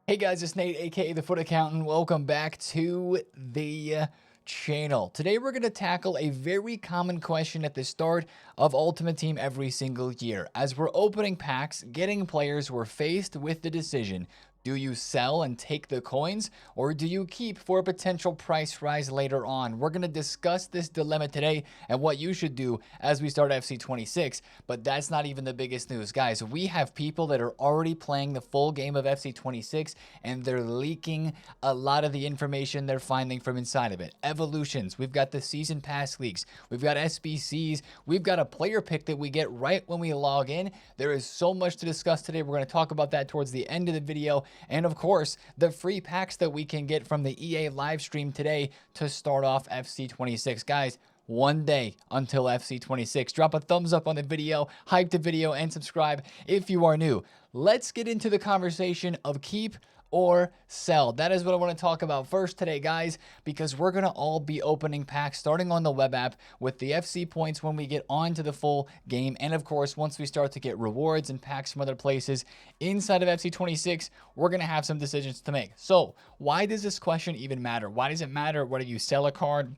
Hey guys, it's Nate, aka The Foot Accountant. Welcome back to the channel. Today we're going to tackle a very common question at the start of Ultimate Team every single year. As we're opening packs, getting players, we're faced with the decision. Do you sell and take the coins, or do you keep for a potential price rise later on? We're going to discuss this dilemma today and what you should do as we start FC26. But that's not even the biggest news. Guys, we have people that are already playing the full game of FC26, and they're leaking a lot of the information they're finding from inside of it. Evolutions, we've got the Season Pass leaks, we've got SBCs, we've got a player pick that we get right when we log in. There is so much to discuss today. We're going to talk about that towards the end of the video. And of course, the free packs that we can get from the EA live stream today to start off FC26. Guys, one day until FC26. Drop a thumbs up on the video, hype the video, and subscribe if you are new. Let's get into the conversation of keep or sell. That is what I want to talk about first today, guys, because we're going to all be opening packs starting on the web app with the FC points when we get onto the full game. And of course, once we start to get rewards and packs from other places inside of FC26, we're going to have some decisions to make. So why does this question even matter? Why does it matter whether you sell a card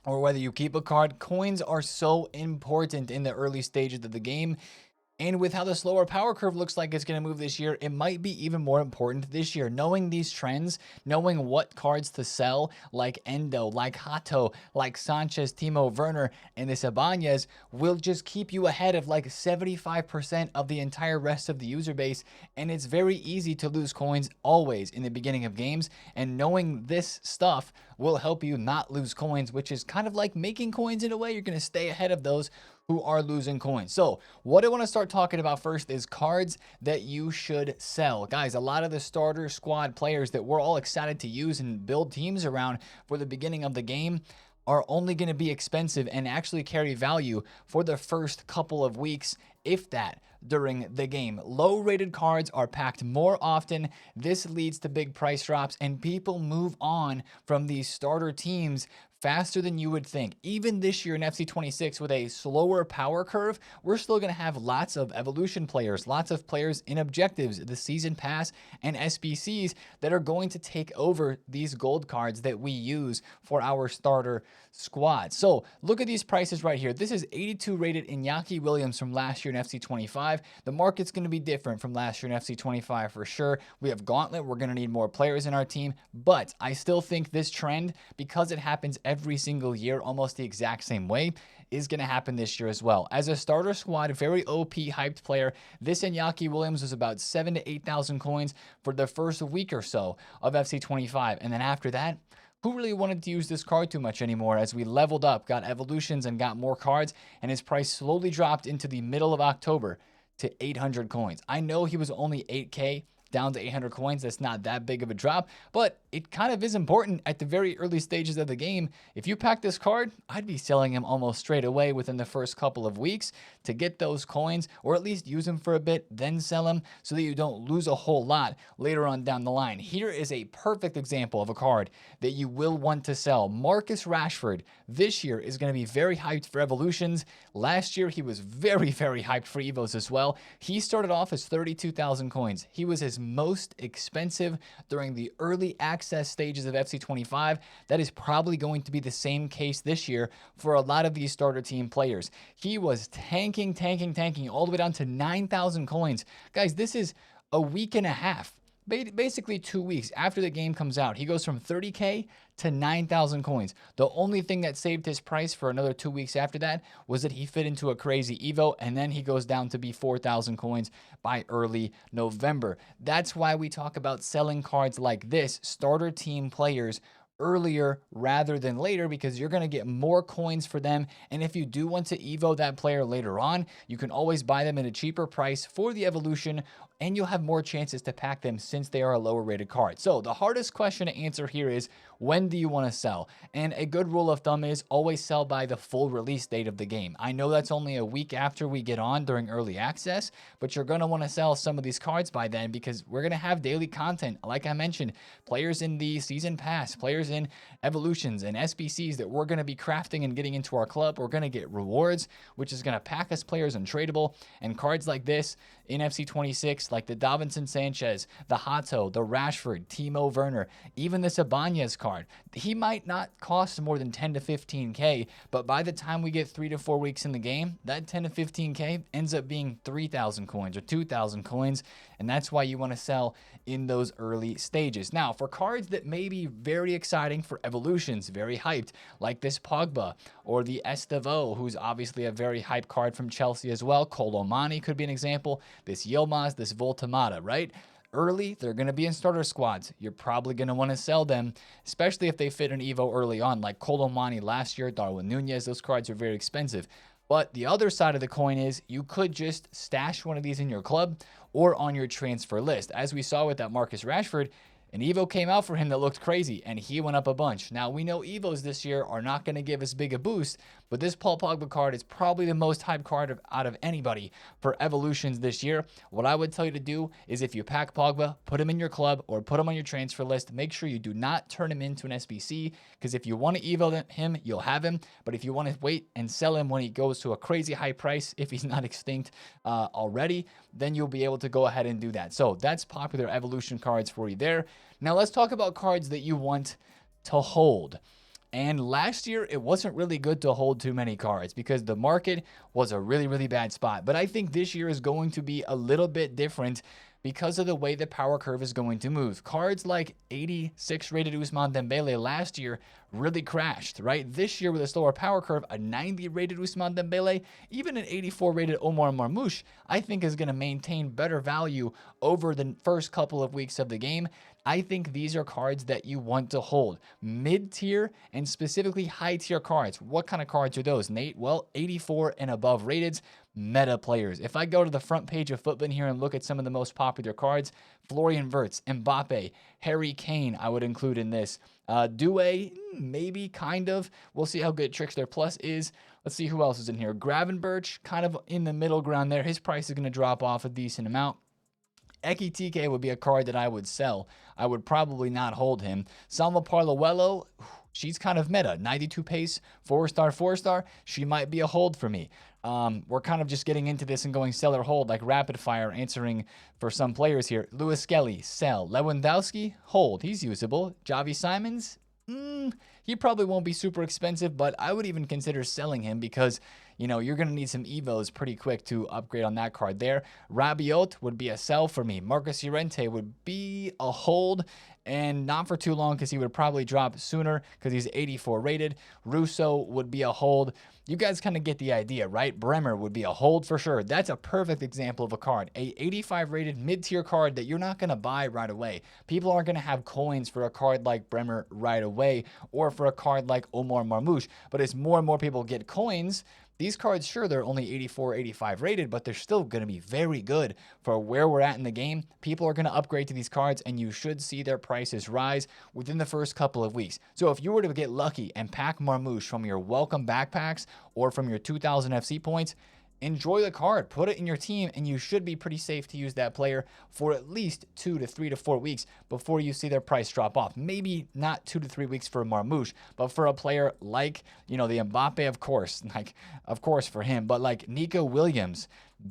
or whether you keep a card? Coins are so important in the early stages of the game. And with how the slower power curve looks like it's going to move this year, it might be even more important this year. Knowing these trends, knowing what cards to sell, like Endo, like Hato, like Sanchez, Timo Werner, and this Ibanez, will just keep you ahead of like 75% of the entire rest of the user base. And it's very easy to lose coins always in the beginning of games. And knowing this stuff will help you not lose coins, which is kind of like making coins in a way. You're going to stay ahead of those who are losing coins. So what I want to start talking about first is cards that you should sell. Guys, a lot of the starter squad players that we're all excited to use and build teams around for the beginning of the game are only going to be expensive and actually carry value for the first couple of weeks, if that, during the game. Low rated cards are packed more often. This leads to big price drops, and people move on from these starter teams faster than you would think. Even this year in FC26 with a slower power curve, we're still going to have lots of evolution players, lots of players in objectives, the season pass, and SBCs that are going to take over these gold cards that we use for our starter squad. So look at these prices right here. This is 82 rated Iñaki Williams from last year in FC25. The market's going to be different from last year in FC25 for sure. We have Gauntlet. We're going to need more players in our team, but I still think this trend, because it happens every single year almost the exact same way, is going to happen this year as well. As a starter squad, very OP hyped player, this Iñaki Williams was about 7,000 to 8,000 coins for the first week or so of FC25. And then after that, who really wanted to use this card too much anymore? As we leveled up, got evolutions, and got more cards, and his price slowly dropped into the middle of October to 800 coins. I know he was only 8K down to 800 coins. That's not that big of a drop, but it kind of is important at the very early stages of the game. If you pack this card, I'd be selling him almost straight away within the first couple of weeks to get those coins, or at least use them for a bit, then sell them so that you don't lose a whole lot later on down the line. Here is a perfect example of a card that you will want to sell. Marcus Rashford this year is going to be very hyped for evolutions. Last year, he was very, very hyped for Evos as well. He started off as 32,000 coins. He was his most expensive during the early access stages of FC25. That is probably going to be the same case this year for a lot of these starter team players. He was tanking all the way down to 9,000 coins. Guys, this is a week and a half. Basically 2 weeks after the game comes out, he goes from 30K to 9,000 coins. The only thing that saved his price for another 2 weeks after that was that he fit into a crazy Evo, and then he goes down to be 4,000 coins by early November. That's why we talk about selling cards like this, starter team players, earlier rather than later, because you're going to get more coins for them. And if you do want to Evo that player later on, you can always buy them at a cheaper price for the evolution, and you'll have more chances to pack them since they are a lower rated card. So the hardest question to answer here is, when do you want to sell? And a good rule of thumb is always sell by the full release date of the game. I know that's only a week after we get on during early access, but you're going to want to sell some of these cards by then, because we're going to have daily content. Like I mentioned, players in the season pass, players in evolutions and SBCs that we're going to be crafting and getting into our club. We're going to get rewards, which is going to pack us players untradeable, and cards like this in FC26 list, like the Davinson Sanchez, the Hato, the Rashford, Timo Werner, even this Ibanez card. He might not cost more than 10 to 15K, but by the time we get 3 to 4 weeks in the game, that 10 to 15K ends up being 3,000 coins or 2,000 coins, and that's why you want to sell in those early stages. Now, for cards that may be very exciting for evolutions, very hyped, like this Pogba or the Estevao, who's obviously a very hype card from Chelsea as well. Colomani could be an example. This Yilmaz, this Voltamata, right? Early, they're going to be in starter squads. You're probably going to want to sell them, especially if they fit an Evo early on, like Colomani last year, Darwin Nunez. Those cards are very expensive. But the other side of the coin is you could just stash one of these in your club or on your transfer list. As we saw with that Marcus Rashford, an Evo came out for him that looked crazy, and he went up a bunch. Now, we know Evos this year are not going to give as big a boost, but this Paul Pogba card is probably the most hyped card out of anybody for evolutions this year. What I would tell you to do is if you pack Pogba, put him in your club or put him on your transfer list. Make sure you do not turn him into an SBC, because if you want to Evo him, you'll have him. But if you want to wait and sell him when he goes to a crazy high price, if he's not extinct already, then you'll be able to go ahead and do that. So that's popular evolution cards for you there. Now let's talk about cards that you want to hold. And last year, it wasn't really good to hold too many cards because the market was a really, really bad spot. But I think this year is going to be a little bit different because of the way the power curve is going to move. Cards like 86 rated Ousmane Dembele last year really crashed, right? This year with a slower power curve, a 90 rated Ousmane Dembele, even an 84 rated Omar Marmoush, I think is going to maintain better value over the first couple of weeks of the game. I think these are cards that you want to hold. Mid-tier and specifically high-tier cards. What kind of cards are those, Nate? Well, 84 and above rated meta players. If I go to the front page of Footbin here and look at some of the most popular cards, Florian Wirtz, Mbappe, Harry Kane, I would include in this. Doué, maybe, kind of. We'll see how good Trickster Plus is. Let's see who else is in here. Gravenberch, kind of in the middle ground there. His price is going to drop off a decent amount. Ekitike would be a card that I would sell. I would probably not hold him. Salma Parluelo, she's kind of meta. 92 pace, 4-star, 4-star. She might be a hold for me. We're kind of just getting into this and going sell or hold, like rapid fire, answering for some players here. Lewis Skelly, sell. Lewandowski, hold. He's usable. Javi Simons, he probably won't be super expensive, but I would even consider selling him because, you know, you're going to need some Evos pretty quick to upgrade on that card there. Rabiot would be a sell for me. Marcus Llorente would be a hold, and not for too long because he would probably drop sooner because he's 84 rated. Russo would be a hold. You guys kind of get the idea, right? Bremer would be a hold for sure. That's a perfect example of a card. A 85 rated mid-tier card that you're not going to buy right away. People aren't going to have coins for a card like Bremer right away or for a card like Omar Marmoush. But as more and more people get coins, these cards, sure, they're only 84, 85 rated, but they're still going to be very good for where we're at in the game. People are going to upgrade to these cards, and you should see their prices rise within the first couple of weeks. So if you were to get lucky and pack Marmoush from your welcome backpacks or from your 2,000 FC points, enjoy the card, put it in your team, and you should be pretty safe to use that player for at least 2 to 3 to 4 weeks before you see their price drop off. Maybe not 2 to 3 weeks for Marmoush, but for a player like, you know, the Mbappe, of course for him, but like Nico Williams,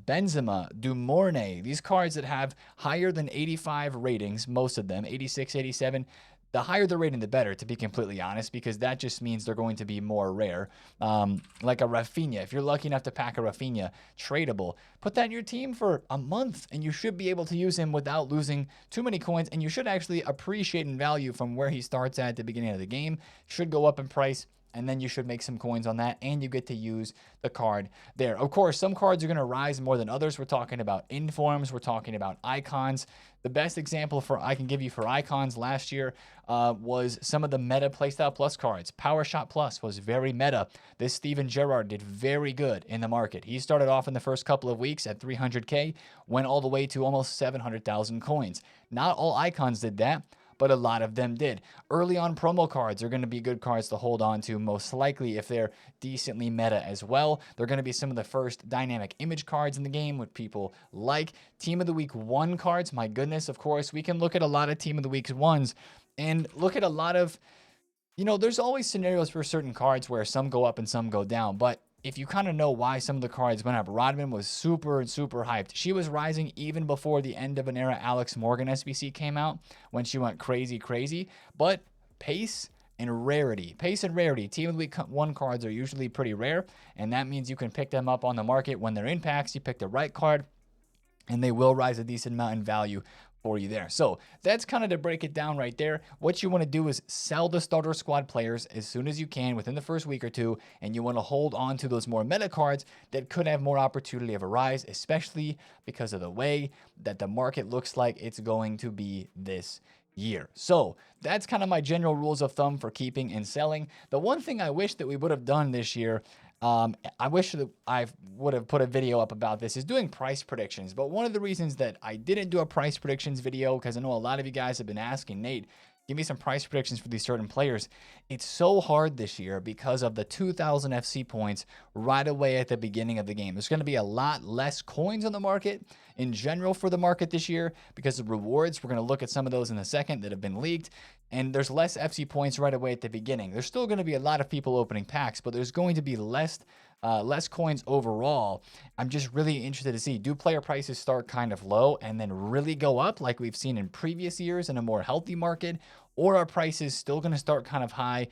Benzema, Dumornay, these cards that have higher than 85 ratings, most of them, 86, 87, the higher the rating, the better, to be completely honest, because that just means they're going to be more rare. Like a Rafinha. If you're lucky enough to pack a Rafinha, tradable, put that in your team for a month, and you should be able to use him without losing too many coins, and you should actually appreciate in value from where he starts at the beginning of the game. Should go up in price, and then you should make some coins on that, and you get to use the card there. Of course, some cards are going to rise more than others. We're talking about informs. We're talking about icons. The best example I can give you for icons last year was some of the meta Playstyle Plus cards. Power Shot Plus was very meta. This Steven Gerrard did very good in the market. He started off in the first couple of weeks at 300K, went all the way to almost 700,000 coins. Not all icons did that, but a lot of them did. Early on promo cards are going to be good cards to hold on to, most likely if they're decently meta as well. They're going to be some of the first dynamic image cards in the game, which people like. Team of the Week 1 cards, my goodness, of course. We can look at a lot of Team of the Week 1s and look at a lot of, you know, there's always scenarios for certain cards where some go up and some go down, but if you kind of know why some of the cards went up, Rodman was super hyped. She was rising even before the end of an era Alex Morgan SBC came out, when she went crazy. But pace and rarity. Pace and rarity. Team of the Week 1 cards are usually pretty rare, and that means you can pick them up on the market when they're in packs. You pick the right card, and they will rise a decent amount in value for you there. So that's kind of to break it down right there. What you want to do is sell the starter squad players as soon as you can within the first week or two, and you want to hold on to those more meta cards that could have more opportunity of a rise, especially because of the way that the market looks like it's going to be this year. So that's kind of my general rules of thumb for keeping and selling. The one thing I wish that we would have done this year, I wish that I would have put a video up about this, is doing price predictions. But one of the reasons that I didn't do a price predictions video, because I know a lot of you guys have been asking, Nate, give me some price predictions for these certain players. It's so hard this year because of the 2,000 FC points right away at the beginning of the game. There's going to be a lot less coins on the market in general for the market this year because of rewards. We're going to look at some of those in a second that have been leaked. And there's less FC points right away at the beginning. There's still going to be a lot of people opening packs, but there's going to be less coins overall. I'm just really interested to see, do player prices start kind of low and then really go up like we've seen in previous years in a more healthy market? Or are prices still going to start kind of high,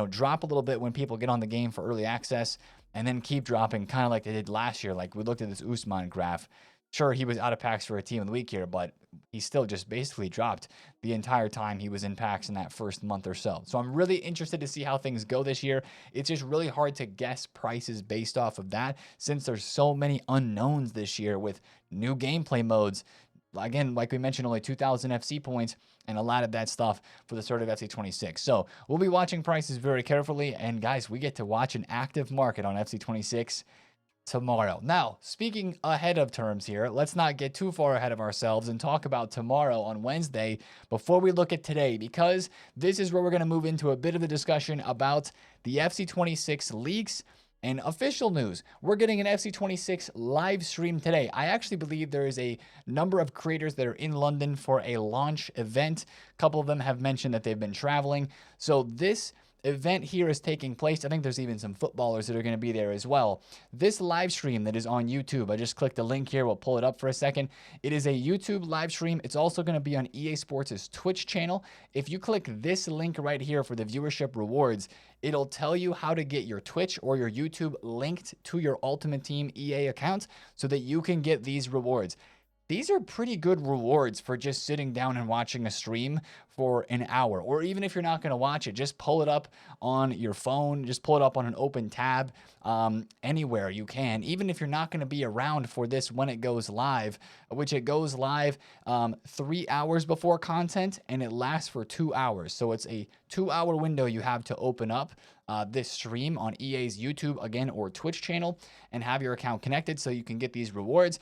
drop a little bit when people get on the game for early access, and then keep dropping kind of like they did last year? Like we looked at this Usman graph. Sure, he was out of packs for a team of the week here, but he still just basically dropped the entire time he was in packs in that first month or so. So I'm really interested to see how things go this year. It's just really hard to guess prices based off of that, since there's so many unknowns this year with new gameplay modes. Again, like we mentioned, only 2,000 FC points and a lot of that stuff for the start of FC26. So we'll be watching prices very carefully. And guys, we get to watch an active market on FC26 tomorrow. Now, speaking ahead of terms here, let's not get too far ahead of ourselves and talk about tomorrow on Wednesday before we look at today, because this is where we're going to move into a bit of a discussion about the FC26 leaks and official news. We're getting an FC26 live stream today. I actually believe there is a number of creators that are in London for a launch event. A couple of them have mentioned that they've been traveling. So this event here is taking place. I think there's even some footballers that are going to be there as well. This live stream that is on YouTube, I just clicked the link here. We'll pull it up for a second. It is a YouTube live stream. It's also going to be on EA Sports' Twitch channel. If you click this link right here for the viewership rewards, it'll tell you how to get your Twitch or your YouTube linked to your Ultimate Team EA account so that you can get these rewards. These are pretty good rewards for just sitting down and watching a stream for an hour. Or even if you're not going to watch it, just pull it up on your phone. Just pull it up on an open tab anywhere you can. Even if you're not going to be around for this when it goes live, which it goes live 3 hours before content, and it lasts for 2 hours. So it's a 2-hour window you have to open up this stream on EA's YouTube, again, or Twitch channel, and have your account connected so you can get these rewards.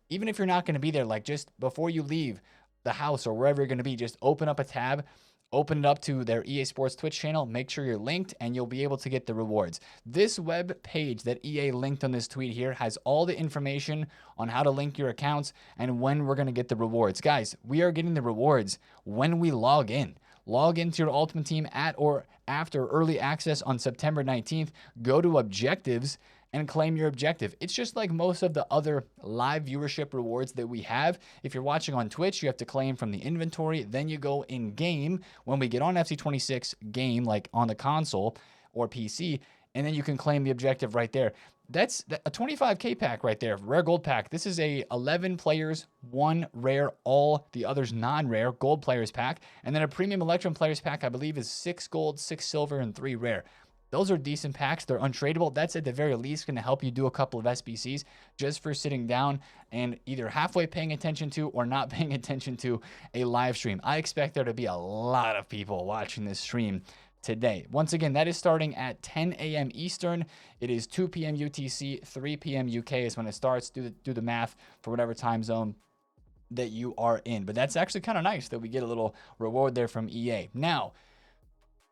Even if you're not going to be there, like just before you leave the house or wherever you're going to be, just open up a tab, open it up to their EA Sports Twitch channel, make sure you're linked, and you'll be able to get the rewards. This web page that EA linked on this tweet here has all the information on how to link your accounts and when we're going to get the rewards. Guys, we are getting the rewards when we log in. Log into your Ultimate Team at or after early access on September 19th. Go to objectives and claim your objective. It's just like most of the other live viewership rewards that we have. If you're watching on Twitch, you have to claim from the inventory. Then you go in game when we get on FC26 game, like on the console or PC, and then you can claim the objective right there. That's a 25k pack right there, rare gold pack. This is a 11 players, 1 rare, all the others non-rare gold players pack. And then a premium Electrum players pack, I believe, is 6 gold, 6 silver, and 3 rare. Those are decent packs. They're untradeable. That's at the very least going to help you do a couple of SBCs just for sitting down and either halfway paying attention to or not paying attention to a live stream. I expect there to be a lot of people watching this stream today. Once again, that is starting at 10 a.m. Eastern. It is 2 p.m. UTC, 3 p.m. UK is when it starts. Do the math for whatever time zone that you are in. But that's actually kind of nice that we get a little reward there from EA. Now,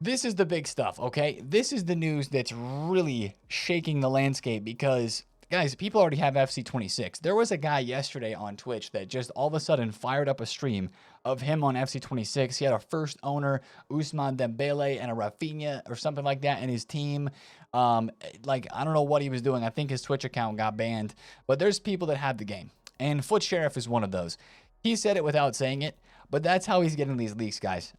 this is the big stuff, okay? This is the news that's really shaking the landscape because, guys, people already have FC26. There was a guy yesterday on Twitch that just all of a sudden fired up a stream of him on FC26. He had a first owner, Ousmane Dembele, and a Rafinha or something like that in his team. Like, I don't know what he was doing. I think his Twitch account got banned. But there's people that have the game. And Foot Sheriff is one of those. He said it without saying it, but that's how he's getting these leaks, guys.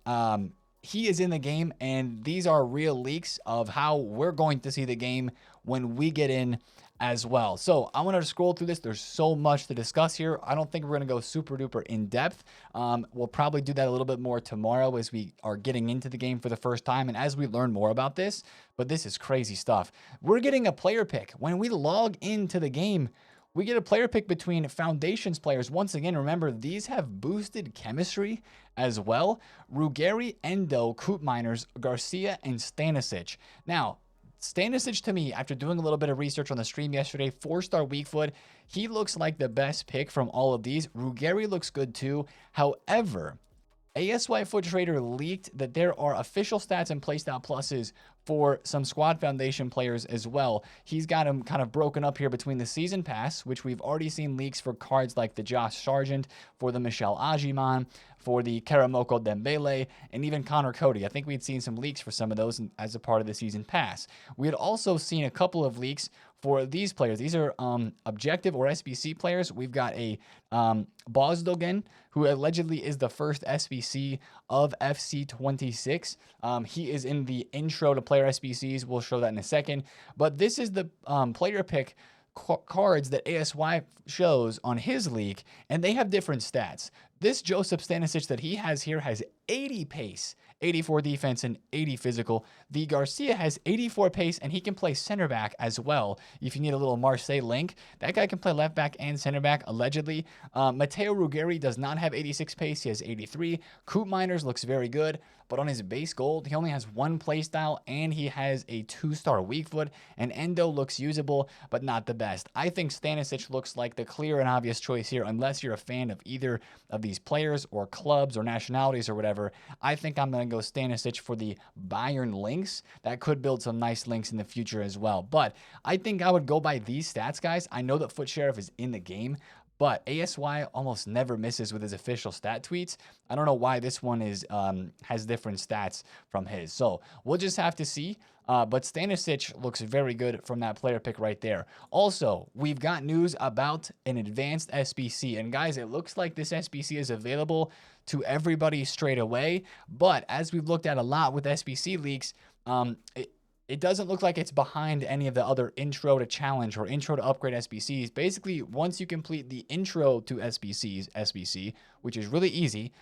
He is in the game, and these are real leaks of how we're going to see the game when we get in as well. So I want to scroll through this. There's so much to discuss here. I don't think we're going to go super duper in depth. We'll probably do that a little bit more tomorrow as we are getting into the game for the first time and as we learn more about this. But this is crazy stuff. We're getting a player pick. When we log into the game, we get a player pick between Foundations players. Once again, remember, these have boosted chemistry as well. Ruggeri, Endo, Koopmeiners, Garcia, and Stanisic. Now, Stanisic, to me, after doing a little bit of research on the stream yesterday, 4-star weak foot, he looks like the best pick from all of these. Ruggeri looks good too. However, ASY Foot Trader leaked that there are official stats and playstyle pluses for some Squad Foundation players as well. He's got them kind of broken up here between the Season Pass, which we've already seen leaks for cards like the Josh Sargent, for the Michel Ajiman, for the Karamoko Dembele, and even Connor Cody. I think we'd seen some leaks for some of those as a part of the Season Pass. We had also seen a couple of leaks for these players. These are objective or SBC players. We've got a Bozdogan, who allegedly is the first SBC of FC26. He is in the intro to player SBCs. We'll show that in a second. But this is the player pick cards that ASY shows on his leak, and they have different stats. This Joseph Stanisic that he has here has 80 pace, 84 defense, and 80 physical. The Garcia has 84 pace, and he can play center back as well. If you need a little Marseille link, that guy can play left back and center back, allegedly. Matteo Ruggeri does not have 86 pace. He has 83. Koopmeiners looks very good, but on his base gold, he only has one playstyle, and he has a 2-star weak foot, and Endo looks usable, but not the best. I think Stanisic looks like the clear and obvious choice here, unless you're a fan of either of these players or clubs or nationalities or whatever. I think I'm going to go Stanisic for the Bayern links. That could build some nice links in the future as well. But I think I would go by these stats, guys. I know that Foot Sheriff is in the game, but ASY almost never misses with his official stat tweets. I don't know why this one is has different stats from his. So we'll just have to see. But Stanisic looks very good from that player pick right there. Also, we've got news about an advanced SBC. And guys, it looks like this SBC is available to everybody straight away. But as we've looked at a lot with SBC leaks, it doesn't look like it's behind any of the other intro to challenge or intro to upgrade SBCs. Basically, once you complete the intro to SBC, which is really easy,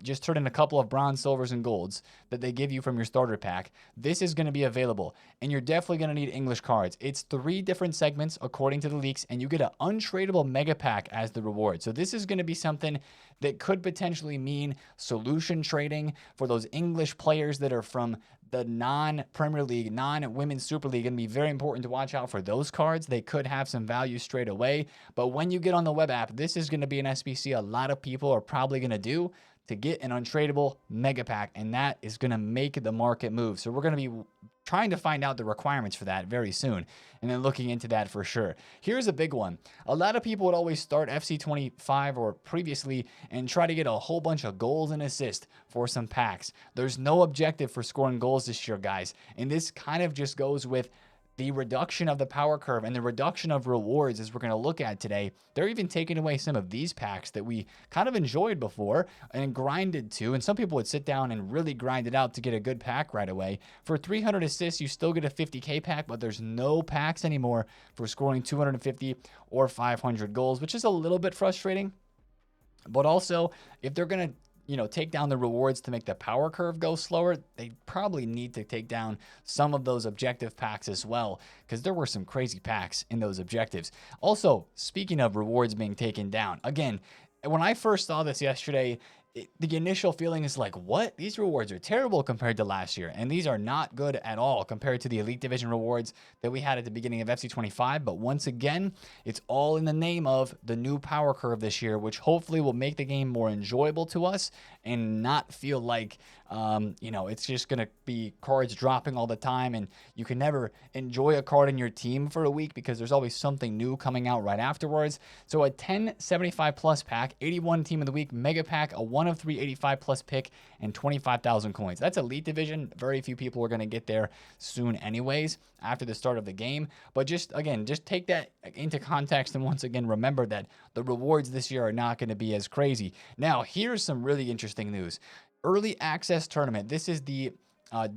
just turn in a couple of bronze, silvers, and golds that they give you from your starter pack. This is going to be available, and you're definitely going to need English cards. It's 3 different segments according to the leaks, and you get an untradeable mega pack as the reward. So this is going to be something that could potentially mean solution trading for those English players that are from the non-Premier League, non-Women's Super League. Going to be very important to watch out for those cards. They could have some value straight away. But when you get on the web app, this is going to be an SBC a lot of people are probably going to do to get an untradeable mega pack, and that is going to make the market move. So we're going to be trying to find out the requirements for that very soon, and then looking into that for sure. Here's a big one. A lot of people would always start FC25 or previously and try to get a whole bunch of goals and assists for some packs. There's no objective for scoring goals this year, guys, and this kind of just goes with the reduction of the power curve and the reduction of rewards as we're going to look at today. They're even taking away some of these packs that we kind of enjoyed before and grinded to. And some people would sit down and really grind it out to get a good pack right away. For 300 assists, you still get a 50K pack, but there's no packs anymore for scoring 250 or 500 goals, which is a little bit frustrating. But also, if they're going to take down the rewards to make the power curve go slower, they probably need to take down some of those objective packs as well, because there were some crazy packs in those objectives. Also, speaking of rewards being taken down, again, when I first saw this yesterday, the initial feeling is like, what? These rewards are terrible compared to last year, and these are not good at all compared to the Elite Division rewards that we had at the beginning of FC25. But once again, it's all in the name of the new power curve this year, which hopefully will make the game more enjoyable to us and not feel like, it's just going to be cards dropping all the time, and you can never enjoy a card in your team for a week because there's always something new coming out right afterwards. So a 1075 plus pack, 81 team of the week mega pack, a 1 of 3 85 plus pick and 25,000 coins. That's Elite Division. Very few people are going to get there soon anyways after the start of the game. But just take that into context, and once again, remember that the rewards this year are not going to be as crazy. Now, here's some really interesting news. Early access tournament. This is the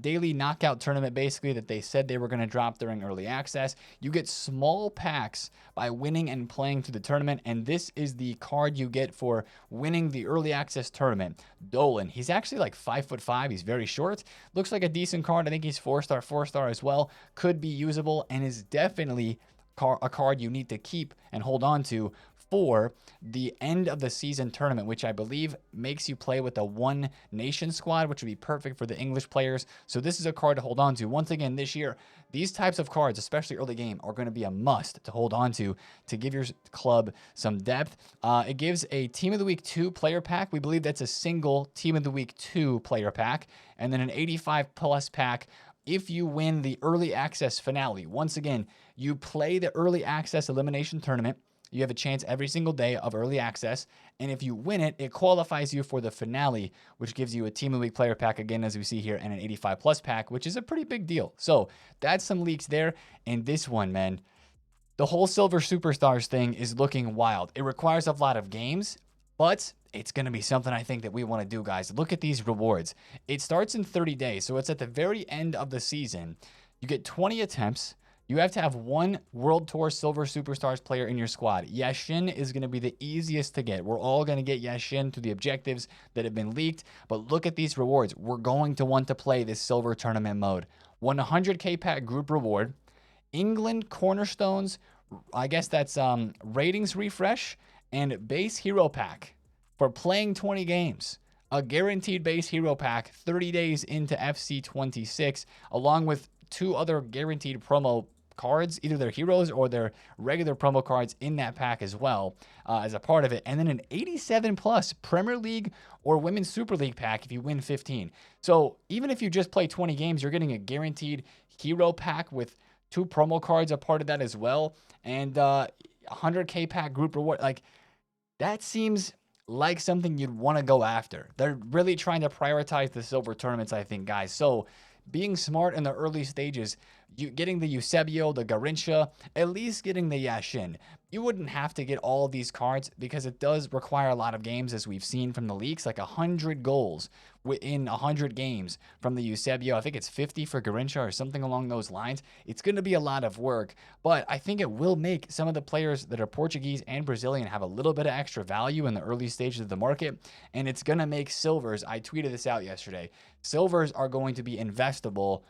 daily knockout tournament, basically, that they said they were going to drop during early access. You get small packs by winning and playing through the tournament, and this is the card you get for winning the early access tournament. Dolan, he's actually like 5'5". He's very short. Looks like a decent card. I think he's 4-star as well. Could be usable and is definitely a card you need to keep and hold on to for the end of the season tournament, which I believe makes you play with a one nation squad, which would be perfect for the English players. So this is a card to hold on to. Once again, this year, these types of cards, especially early game, are going to be a must to hold on to give your club some depth. It gives a Team of the Week 2 player pack. We believe that's a single Team of the Week 2 player pack, and then an 85 plus pack if you win the early access finale. Once again, you play the early access elimination tournament. You have a chance every single day of early access, and if you win it, it qualifies you for the finale, which gives you a Team of the Week player pack, again, as we see here, and an 85 plus pack, which is a pretty big deal. So that's some leaks there. And this one, man, the whole Silver Superstars thing is looking wild. It requires a lot of games, but it's going to be something I think that we want to do, guys. Look at these rewards. It starts in 30 days, so it's at the very end of the season. You get 20 attempts. You have to have one World Tour Silver Superstars player in your squad. Yashin is going to be the easiest to get. We're all going to get Yashin through the objectives that have been leaked, but look at these rewards. We're going to want to play this Silver Tournament mode. 100K pack group reward, England Cornerstones, I guess that's ratings refresh, and base hero pack for playing 20 games. A guaranteed base hero pack 30 days into FC26, along with 2 other guaranteed promo cards, either their heroes or their regular promo cards in that pack as well, as a part of it. And then an 87 plus Premier League or Women's Super League pack if you win 15. So even if you just play 20 games, you're getting a guaranteed hero pack with 2 promo cards a part of that as well, and 100K pack group reward. Like, that seems like something you'd want to go after. They're really trying to prioritize the silver tournaments, I think, guys. So being smart in the early stages, you getting the Eusebio, the Garincha, at least getting the Yashin. You wouldn't have to get all of these cards because it does require a lot of games, as we've seen from the leaks, like 100 goals within 100 games from the Eusebio. I think it's 50 for Garincha or something along those lines. It's going to be a lot of work, but I think it will make some of the players that are Portuguese and Brazilian have a little bit of extra value in the early stages of the market, and it's going to make silvers. I tweeted this out yesterday. Silvers are going to be investable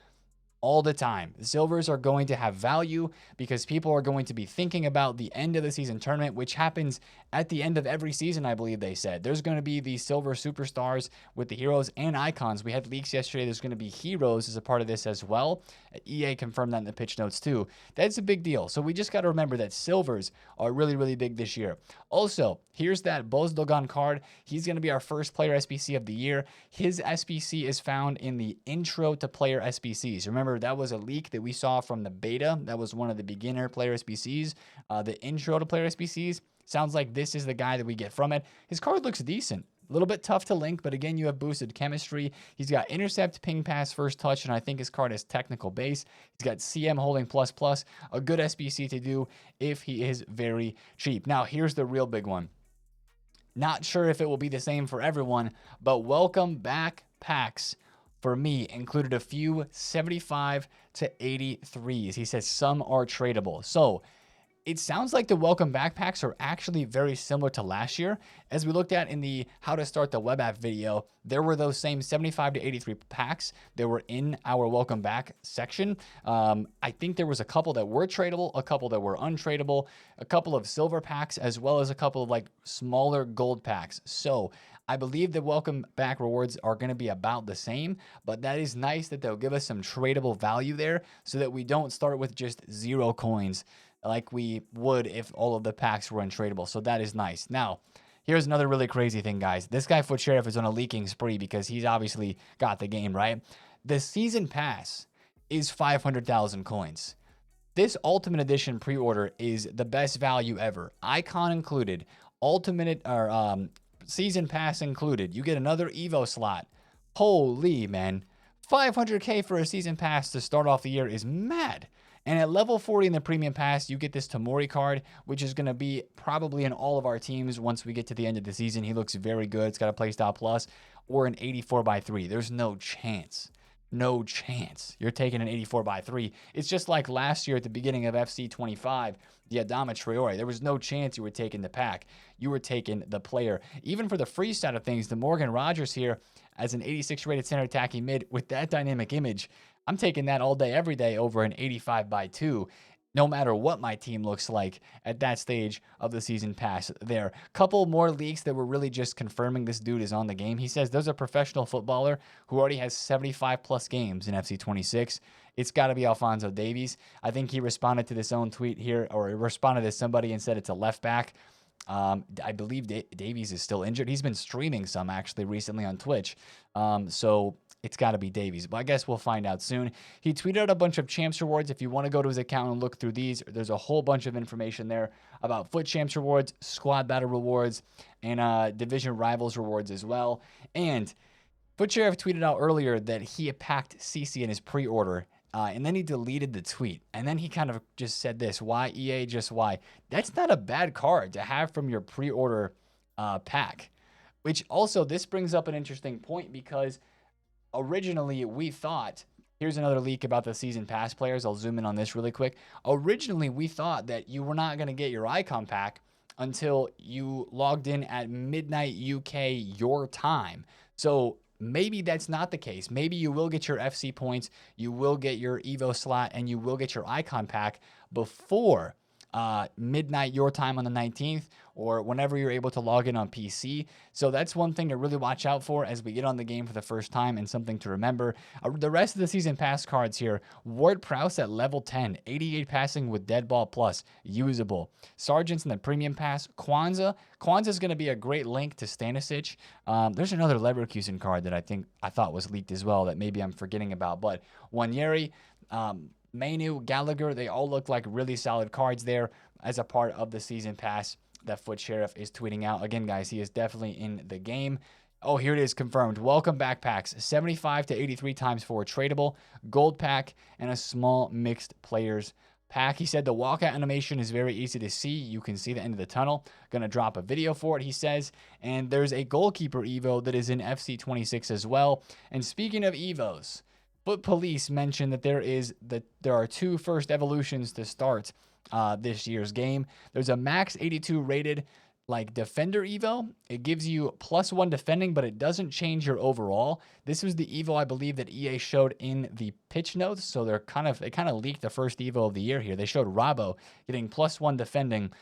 all the time. The silvers are going to have value because people are going to be thinking about the end of the season tournament, which happens at the end of every season, I believe they said. There's going to be the silver superstars with the heroes and icons. We had leaks yesterday. There's going to be heroes as a part of this as well. EA confirmed that in the pitch notes too. That's a big deal. So we just got to remember that silvers are really, really big this year. Also, here's that Bozdogan card. He's going to be our first player SBC of the year. His SBC is found in the intro to player SBCs. Remember, that was a leak that we saw from the beta. That was one of the beginner player SBCs. The intro to player SBCs. Sounds like this is the guy that we get from it. His card looks decent. A little bit tough to link, but again, you have boosted chemistry. He's got intercept, ping pass, first touch, and I think his card has technical base. He's got CM holding plus plus, a good SBC to do if he is very cheap. Now, here's the real big one. Not sure if it will be the same for everyone, but welcome back packs for me included a few 75 to 83s. He says some are tradable. So it sounds like the welcome back packs are actually very similar to last year. As we looked at in the how to start the web app video, there were those same 75 to 83 packs that were in our welcome back section. I think there was a couple that were tradable, a couple that were untradeable, a couple of silver packs, as well as a couple of like smaller gold packs. So I believe the welcome back rewards are going to be about the same, but that is nice that they'll give us some tradable value there so that we don't start with just 0 coins like we would if all of the packs were untradeable. So that is nice. Now, here's another really crazy thing, guys. This guy, Foot Sheriff, is on a leaking spree because he's obviously got the game, right? The season pass is 500,000 coins. This Ultimate Edition pre-order is the best value ever. Icon included, Ultimate or season pass included. You get another Evo slot. Holy, man. 500K for a season pass to start off the year is mad. And at level 40 in the premium pass, you get this Tamori card, which is going to be probably in all of our teams once we get to the end of the season. He looks very good. It's got a playstyle plus or an 84x3. There's no chance. No chance you're taking an 84x3. It's just like last year at the beginning of FC 25, the Adama Traore. There was no chance you were taking the pack. You were taking the player. Even for the free side of things, the Morgan Rogers here as an 86 rated center attacking mid with that dynamic image, I'm taking that all day, every day over an 85x2, no matter what my team looks like at that stage of the season pass there. Couple more leaks that were really just confirming this dude is on the game. He says there's a professional footballer who already has 75 plus games in FC 26. It's got to be Alphonso Davies. I think he responded to this own tweet here, or he responded to somebody and said it's a left back. I believe Davies is still injured. He's been streaming some actually recently on Twitch. So it's got to be Davies, but I guess we'll find out soon. He tweeted out a bunch of Champs rewards. If you want to go to his account and look through these, there's a whole bunch of information there about FUT Champs rewards, Squad Battle rewards, and Division Rivals rewards as well. And FUT Sheriff tweeted out earlier that he had packed CC in his pre-order. And then he deleted the tweet. And then he kind of just said this, why EA, just why? That's not a bad card to have from your pre-order pack. Which also, this brings up an interesting point because originally we thought, here's another leak about the season pass players. I'll zoom in on this really quick. Originally, we thought that you were not going to get your icon pack until you logged in at midnight UK your time. So maybe that's not the case. Maybe you will get your FC points, you will get your Evo slot, and you will get your icon pack before midnight your time on the 19th, or whenever you're able to log in on PC. So that's one thing to really watch out for as we get on the game for the first time, and something to remember. The rest of the season pass cards here: Ward Prowse at level 10, 88 passing with dead ball plus, usable. Sergeants in the premium pass. Kwanzaa is going to be a great link to Stanisic. There's another Leverkusen card that I thought was leaked as well that maybe I'm forgetting about, but Wanyeri, Manu, Gallagher, they all look like really solid cards there as a part of the season pass that FUT Sheriff is tweeting out. Again, guys, he is definitely in the game. Oh, here it is, confirmed. Welcome backpacks, 75 to 83 times 4 tradable, gold pack, and a small mixed players pack. He said the walkout animation is very easy to see. You can see the end of the tunnel. Gonna drop a video for it, he says. And there's a goalkeeper Evo that is in FC 26 as well. And speaking of Evos, FUT Police mentioned that there are 2 first evolutions to start this year's game. There's a max 82 rated like defender Evo. It gives you +1 defending, but it doesn't change your overall. This was the Evo I believe that EA showed in the pitch notes. So they kind of leaked the first Evo of the year here. They showed Rabo getting +1 defending,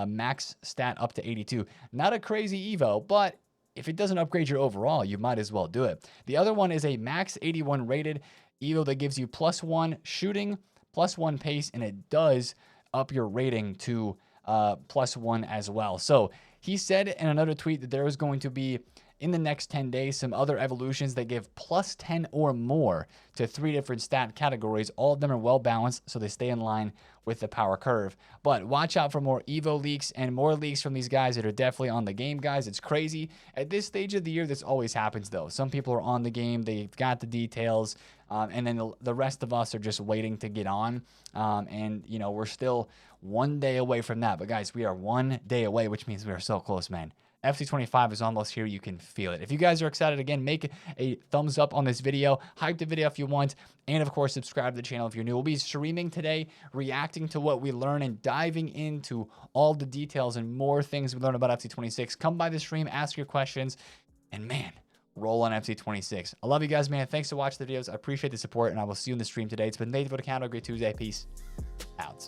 max stat up to 82. Not a crazy Evo, but if it doesn't upgrade your overall, you might as well do it. The other one is a max 81 rated Evo that gives you +1 shooting, +1 pace, and it does up your rating to +1 as well. So he said in another tweet that there is going to be, in the next 10 days, some other evolutions that give +10 or more to 3 different stat categories. All of them are well balanced, so they stay in line with the power curve. But watch out for more Evo leaks and more leaks from these guys that are definitely on the game, guys. It's crazy. At this stage of the year, this always happens, though. Some people are on the game, they've got the details, and then the rest of us are just waiting to get on. And, you know, we're still 1 day away from that. But, guys, we are 1 day away, which means we are so close, man. FC 25 is almost here. You can feel it. If you guys are excited, again, make a thumbs up on this video. Hype the video if you want. And, of course, subscribe to the channel if you're new. We'll be streaming today, reacting to what we learn and diving into all the details and more things we learn about FC 26. Come by the stream, ask your questions, and, man, roll on FC 26. I love you guys, man. Thanks for watching the videos. I appreciate the support, and I will see you in the stream today. It's been TheFutAccountant. Great Tuesday. Peace out.